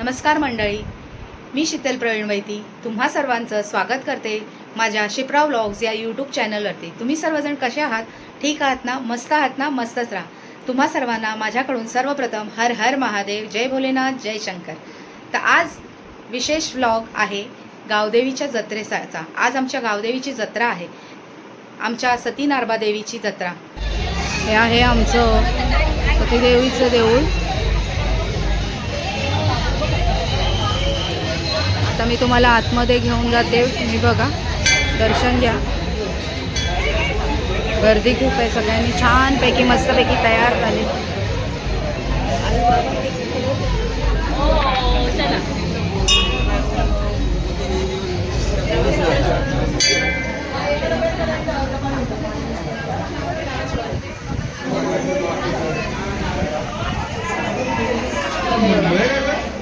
नमस्कार मंडळी, मी शीतल प्रवीण वैती तुम्हा सर्वांचं स्वागत करते माझ्या शिप्रा व्लॉग्स या यूट्यूब चॅनलवरती। तुम्ही सर्वजण कसे आहात? ठीक आहात ना? मस्त आहात ना? मस्तच राहा। तुम्हा सर्वांना माझ्याकडून सर्वप्रथम हर हर महादेव, जय भोलेनाथ, जय शंकर। तर आज विशेष व्लॉग आहे गावदेवीच्या जत्रेचा। आज आमच्या गावदेवीची जत्रा आहे, आमच्या सती नारबा देवीची जत्रा। हे आहे आमचं सतीदेवीचं देऊळ। आता मी तुम्हाला आतमध्ये घेऊन जाते, तुम्ही बघा, दर्शन घ्या। गर्दी खूप आहे, सगळ्यांनी छानपैकी मस्तपैकी तयार झाले।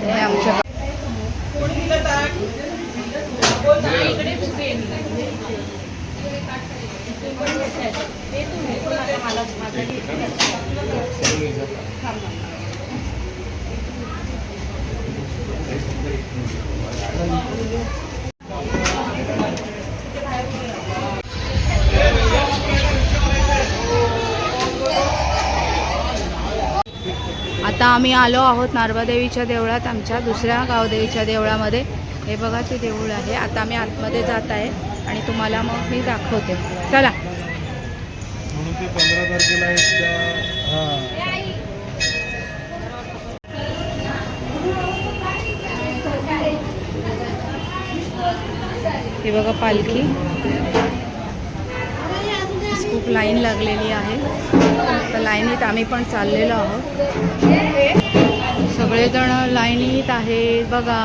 हे आमच्या आता आम्ही आलो आहोत नारबादेवीच्या देवळात, आमच्या दुसऱ्या गावदेवीच्या देवळामध्ये। हे बघा, ते देऊळ आहे। आता आम्ही आतमध्ये जात आहे आणि तुम्हाला मग मी दाखवते, चला। म्हणून ते 15 तारखेला हे बघा पालखी, खूप लाईन लागलेली आहे। तर लाईनीत आम्ही पण चाललेलो आहोत, सगळेजण लाईनीत आहेत बघा।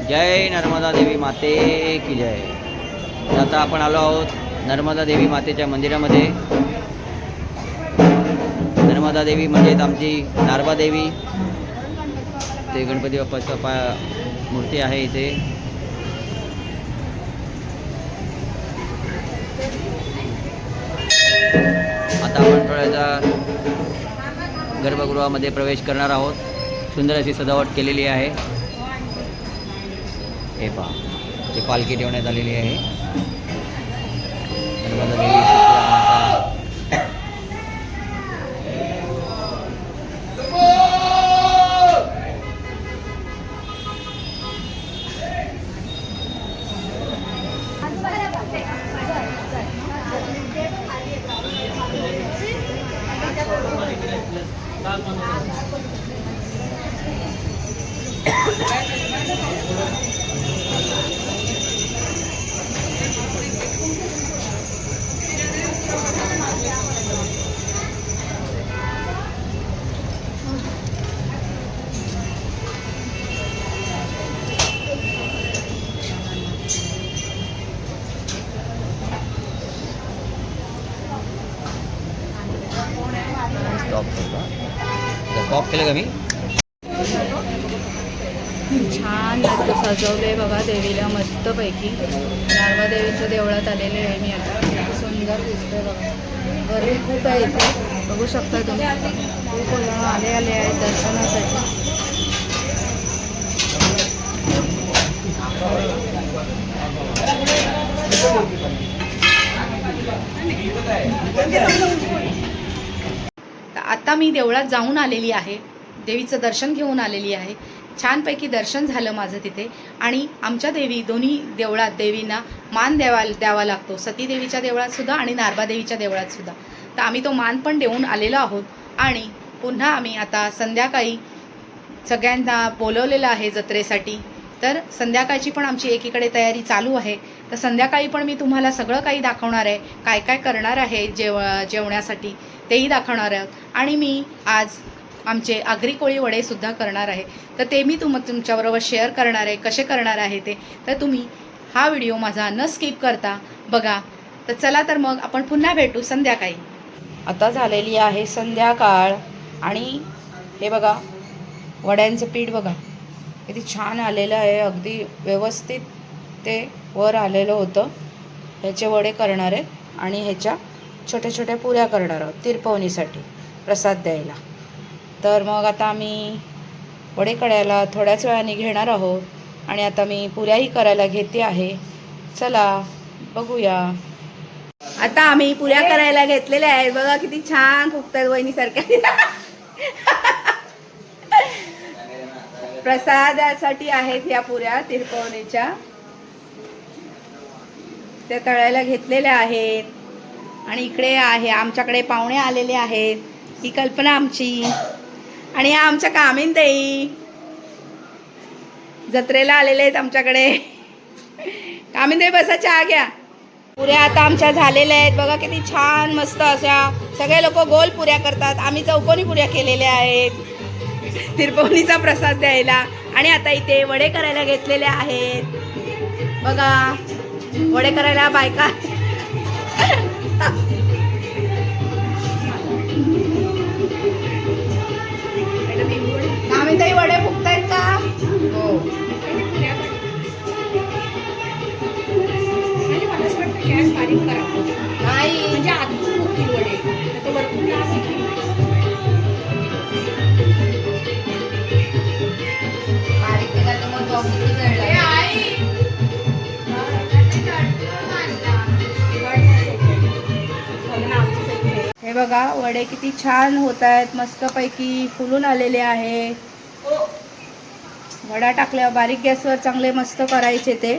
जय नर्मदा देवी माते की जय। आता आपण आलो आहोत नर्मदा देवी मातेच्या मंदिरामध्ये। नर्मदा देवी म्हणजेच आमची नारबा देवी। ते गणपती बाप्पाचा मूर्ती आहे इथे। आता आपण थोड्याचा गर्भगृहामध्ये प्रवेश करणार आहोत। सुंदर अशी सजावट केलेली आहे। हे पहा, ती पालखी ठेवण्यात आलेली आहे। नर्मदा देवी स्टॉप केलं का मी? छान सजवले बघा देवीला मस्तपैकी। नारबा देवीच्या देवळात आलेले आहे मी आता। सुंदर दिसतंय बघा, गर्दी खूप आहे इथे, बघू शकता तुम्ही। खूप जण आले आहेत दर्शनासाठी। आता मी देवळात जाऊन आलेली आहे, देवीचं दर्शन घेऊन आलेली आहे। छानपैकी दर्शन झालं माझं तिथे। आणि आमच्या देवी दोन्ही देवळात देवींना मान द्यावा लागतो, सती देवीच्या देवळात सुद्धा आणि नारबा देवीच्या देवळात सुद्धा। तर आम्ही तो मान पण देऊन आलेलो आहोत। आणि पुन्हा आम्ही आता संध्याकाळी सगळ्यांना बोलवलेलं आहे जत्रेसाठी। तर संध्याकाळची पण आमची एकीकडे तयारी चालू आहे। तर संध्याकाळी पण मी तुम्हाला सगळं काही दाखवणार आहे, काय काय करणार आहे जेवण्यासाठी तेही दाखवणार आहोत। आणि मी आज आमचे आगरी कोळी वडेसुद्धा करणार आहे. तर ते मी तुमच्याबरोबर शेअर करणार आहे. कसे करणार आहे ते तर तुम्ही हा व्हिडिओ माझा न स्किप करता बघा. तर चला तर मग आपण पुन्हा भेटू संध्याकाळी. आता झालेली आहे संध्याकाळ आणि हे बघा वड्यांचं पीठ बघा किती छान आलेलं आहे. अगदी व्यवस्थित ते वर आलेलं होतं. ह्याचे वडे करणार आहेत आणि ह्याच्या छोट्या छोट्या पुऱ्या करणार आहोत तिरपवणीसाठी प्रसाद द्यायला. तर मग आता आम्ही वडे करायला थोड्याच वेळाने घेणार आहोत आणि आता मी पुऱ्याही करायला घेते आहे. चला बघूया. आता आम्ही पुऱ्या करायला घेतलेल्या आहेत. बघा किती छान फुगतात वहिनीसारख्या. प्रसादासाठी आहेत या पुऱ्या तिरपवणीच्या. त्या तळायला घेतलेल्या आहेत आणि इकडे आहे आमच्याकडे पाहुणे आलेले आहेत. ही कल्पना आमची आणि या आमच्या कामिनताई जत्रेला आलेले आहेत आमच्याकडे. कामिनताई बसा चहा घ्या. पुऱ्या आता आमच्या झालेल्या आहेत. बघा किती छान मस्त अशा. सगळे लोक गोल पुऱ्या करतात. आम्ही चौकोनी पुऱ्या केलेल्या आहेत तिरपवणीचा प्रसाद द्यायला. आणि आता इथे वडे करायला घेतलेले आहेत. बघा वडे करायला बायका. कामिनताई वडे फुगतायत का? हो. गॅस बारीक करा. नाही म्हणजे आतून फुगतील वडे. तो वरतून बारीक केला तर मग किती वेळ लागेल. हे बघा वडे किती छान होत आहेत. मस्तपैकी फुलून आलेले आहे. वडा टाकल्यावर बारीक गॅसवर चांगले मस्त करायचे ते.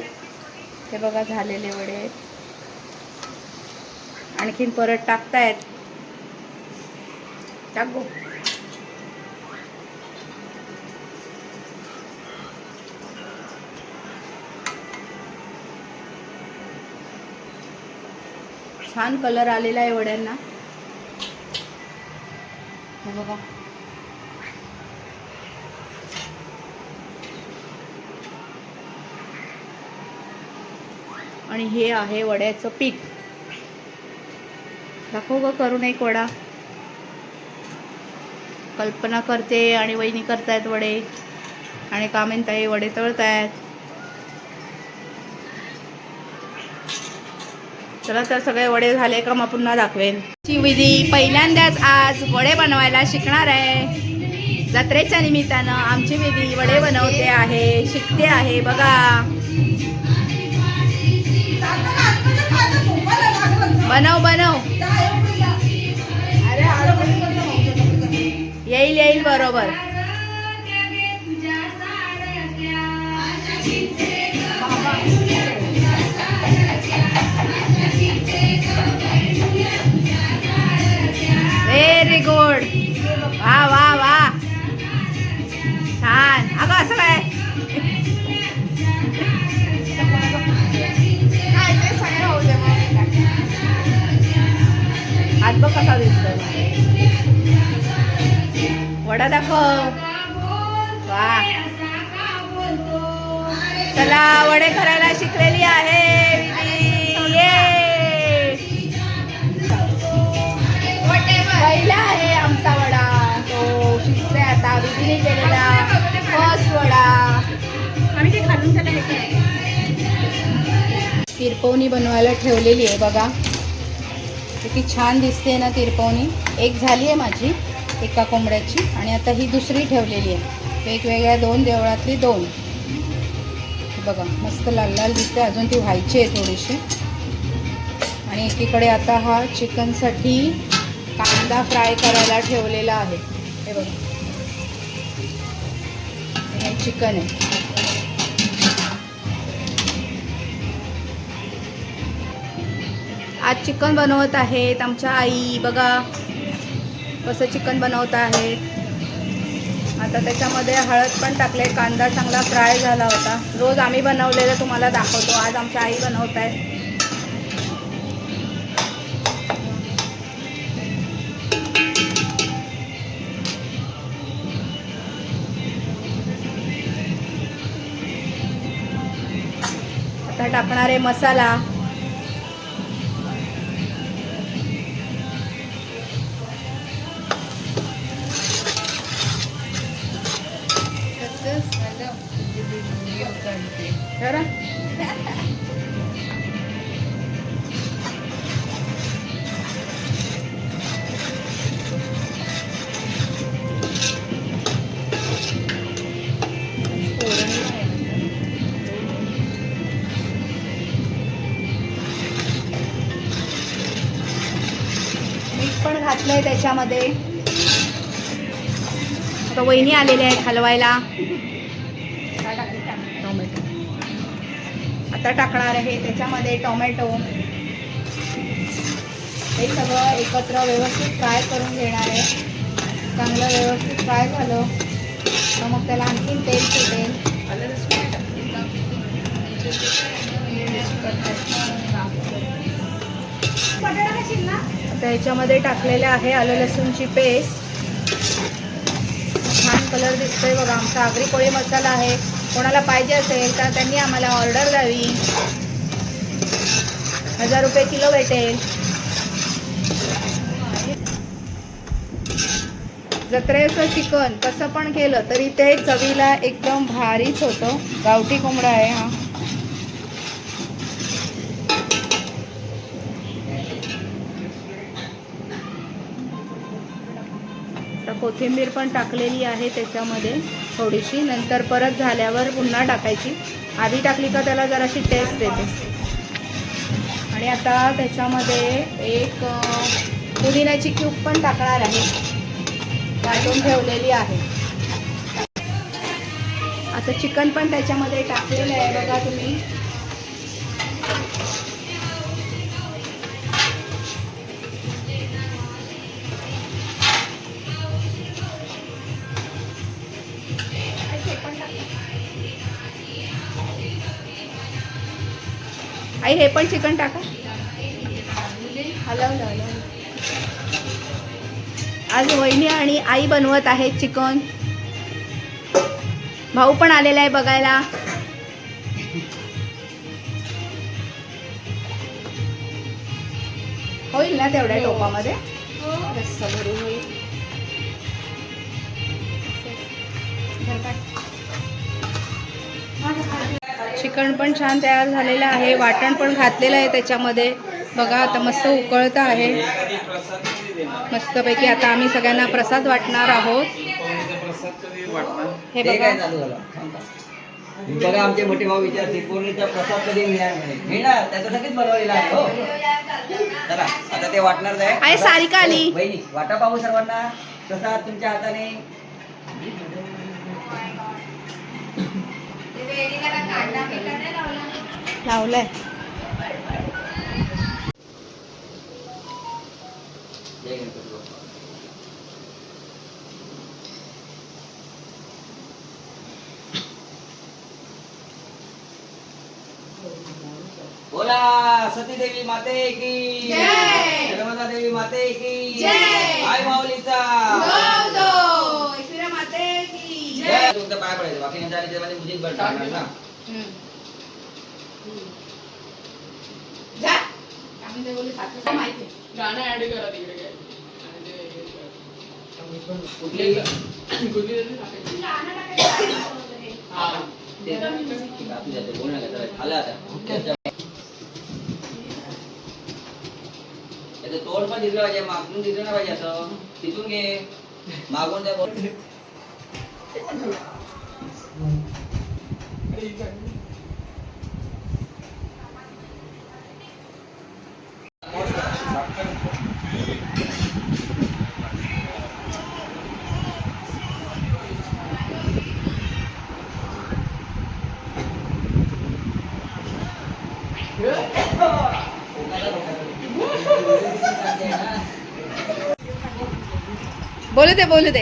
हे बघा झालेले वडे. आणखीन परत टाकतायत. टाकू. छान कलर आलेला आहे वड्यांना. हे बघा आणि हे आहे वड्याचं पीठ. दाखव ग करून एक वडा. कल्पना करते आणि वहिनी करतायत वडे आणि कामिनताई वडे तळतायत. चला तर सगळे वडे झाले का मग पुन्हा दाखवेन. विधी पहिल्यांदाच आज वडे बनवायला शिकणार आहे. जत्रेच्या निमित्तानं आमची विधी वडे बनवते आहे, शिकते आहे. बघा बनव बनव. येईल येईल बरोबर. Very good. वा वा वा छान. अगं असं काय हात बघ कसा दिसतो. वडा दाखव. वा चला वडे करायला शिकलेली आहे. पहिला आहे आमचा वडा. तो शिकतोय आता. विधीने केलेला फर्स्ट वडा. आम्ही ते खालून तिरपवणी बनवायला ठेवलेली आहे. बघा किती छान दिसते ना तिरपवणी. एक झाली आहे माझी एका कोंबड्याची आणि आता ही दुसरी ठेवलेली आहे. वेगवेगळ्या दोन देवळातली दोन. बघा मस्त लाल लाल दिसते. अजून ती व्हायची आहे थोडीशी. आणि एकीकडे आता हा चिकनसाठी कांदा फ्राय करायला ठेवलेला आहे. हे बघा हे चिकन आहे. आज चिकन बनवत आहेत आमच्या आई. बघा कसं चिकन बनवत आहेत. आता त्याच्यामध्ये हळद पण टाकले. कांदा चांगला फ्राय झाला होता. रोज आम्ही बनवलेलं तुम्हाला दाखवतो. आज आमच्या आई बनवत आहेत. आता टाकणार आहे मसाला. जरा. मीठ पण घातलंय त्याच्यामध्ये. आता वहिनी आलेल्या आहेत हलवायला. टोमॅटो आता टाकणार आहे त्याच्यामध्ये टोमॅटो. हे सगळं एकत्र व्यवस्थित फ्राय करून घेणार आहे. चांगलं व्यवस्थित फ्राय झालं तर मग त्याला आणखीन तेल सुटेल. आता याच्यामध्ये टाकलेले आहे आलं लसूणची पेस्ट. छान कलर दिसतोय बघा. आमचा आगरी कोळी मसाला आहे. कोणाला पाहिजे असेल तर त्यांनी आम्हाला ऑर्डर द्यावी. 1000 रुपये किलो भेटेल. जत्रेचं चिकन कसं पण केलं तरी ते चवीला एकदम भारीच होतं. गावठी कोंबडा आहे हा. कोथिंबीर पण टाकलेली आहे त्याच्यामध्ये थोडीशी. नंतर परत झाल्यावर पुन्हा टाकायची. आधी टाकली का त्याला जराशी टेस्ट देते. आणि आता त्याच्यामध्ये एक पुदिन्याची क्यूब पण टाकणार आहे. काढून ठेवलेली आहे. आता चिकन पण त्याच्यामध्ये टाकलेलं आहे बघा तुम्ही. आई हे पण चिकन टाका. हलवलं. आज वहिनी आणि आई बनवत आहेत चिकन. भाऊ पण आलेला आहे बघायला. होईल ना तेवढ्या टोपामध्ये. रस्सा भरून होईल. चिकन पण छान तयार झालेलं आहे. वाटण पण घातलेलं आहे त्याच्यामध्ये बघा. आता मस्त उकळत आहे मस्तपैकी. आता आम्ही सगळ्यांना प्रसाद वाटणार आहोत. हे बघा. बघा आमचे मोठे भाऊ विचारते पौर्णिमेचा प्रसाद कधी मिळणार त्याच्यासाठीच बनवलेला आहे हो. चला आता ते वाटणार आहे. सारिका आली. बहिणी वाटा पाहू सर्वांना प्रसाद तुमच्या हाताने. लावलंय. बोला सती देवी माते की जय. नर्मदा देवी माते की जय. आई माऊलीचा माते की जय. तुमच्या पाय पडायचं. बाकी नंतर त्यामध्ये मुझीच बरं टाकणार ना. गाणं ऍड करा तिकडे काय कुठली बोल ना आलं आता. त्याचं तोंड पण दिसलं पाहिजे. मागून दिसलं ना पाहिजे. असं तिथून घे मागून त्या बोल. बोलू दे.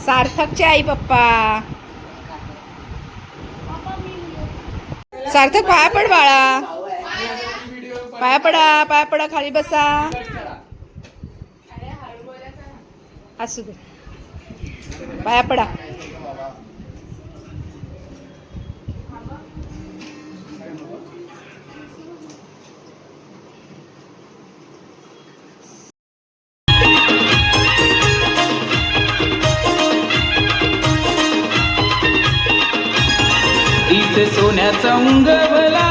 सार्थकचे आई पप्पा. सार्थक पाया पड बाळा. पाया पडा खाली बसा. असू दे पाया पडा. वीस सोन्याचा उंगवला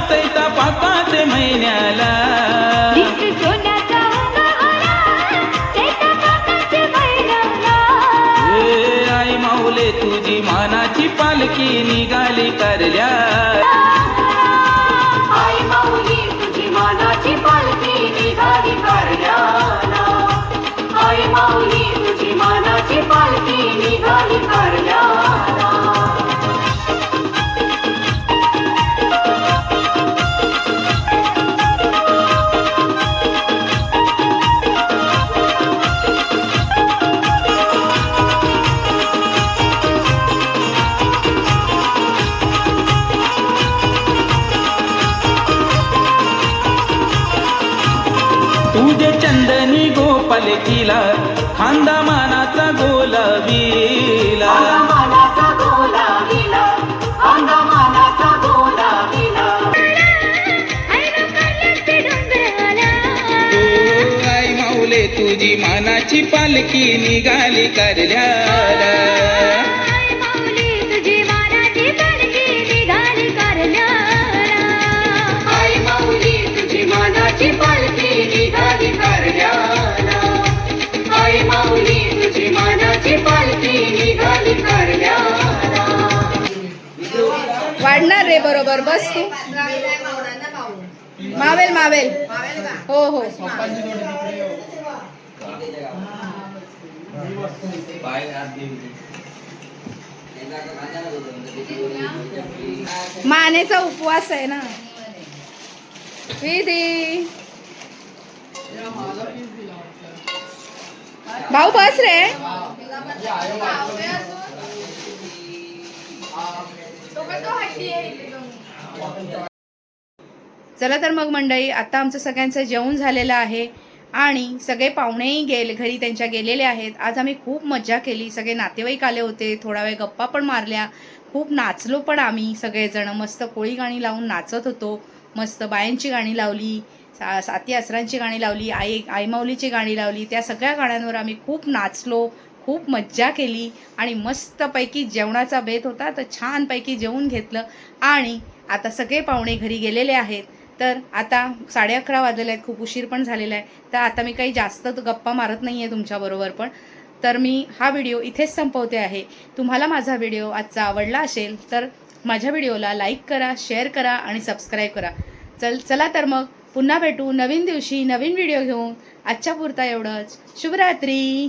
चैता पाकाचे महिन्याला ए, आई माऊले तुझी मानाची पालखी निघाली करल्या आई माऊली तुझी मानाची पालखी निघाली कारल्याला आई माऊली तुझी मानाची पालखी निघाली कारल्याला तुझे चंदनी गोपाल किला खांदा मानाचा गोलावीला मानाचा गोला विला मानाचा गोला विला ओ, आई माऊले तुझी मानाची पालखी निघाली करल्याला आई माऊली तुझी मानाची पालखी निघाली कारल्याला आई माऊली तुझी मानाची पालखी निघाली कारल्याला वाढणार रे बरोबर बस तू मावेल मावेल हो हो मानेचा उपवास आहे ना विधी भाऊ बस रे चला तर मग मंडळी आता आमचं सगळ्यांचं जेवण झालेलं आहे आणि सगळे पाहुणेही घरी त्यांच्या गेलेले आहेत. आज आम्ही खूप मज्जा केली. सगळे नातेवाईक आले होते. थोडा वेळ गप्पा पण मारल्या. खूप नाचलो पण आम्ही सगळेजण. मस्त कोळी गाणी लावून नाचत होतो. मस्त बायांची गाणी लावली, साती आसरांची गाणी लावली, आई माऊलीची गाणी लावली. त्या सगळ्या गाण्यांवर आम्ही खूप नाचलो, खूप मज्जा केली आणि मस्तपैकी जेवणाचा बेत होता तर छानपैकी जेवून घेतलं. आणि आता सगळे पाहुणे घरी गेलेले आहेत. तर आता 11:30 वाजलेले आहेत. खूप उशीर पण झालेला आहे. तर आता मी काही जास्त गप्पा मारत नाही आहे तुमच्याबरोबर पण. तर मी हा व्हिडिओ इथेच संपवते आहे. तुम्हाला माझा व्हिडिओ आजचा आवडला असेल तर माझ्या व्हिडिओला लाईक करा, शेअर करा आणि सबस्क्राईब करा. चला तर मग पुन्हा भेटू नवीन दिवशी नवीन व्हिडिओ घेऊन. आजच्या पुरता एवढंच. शुभरात्री.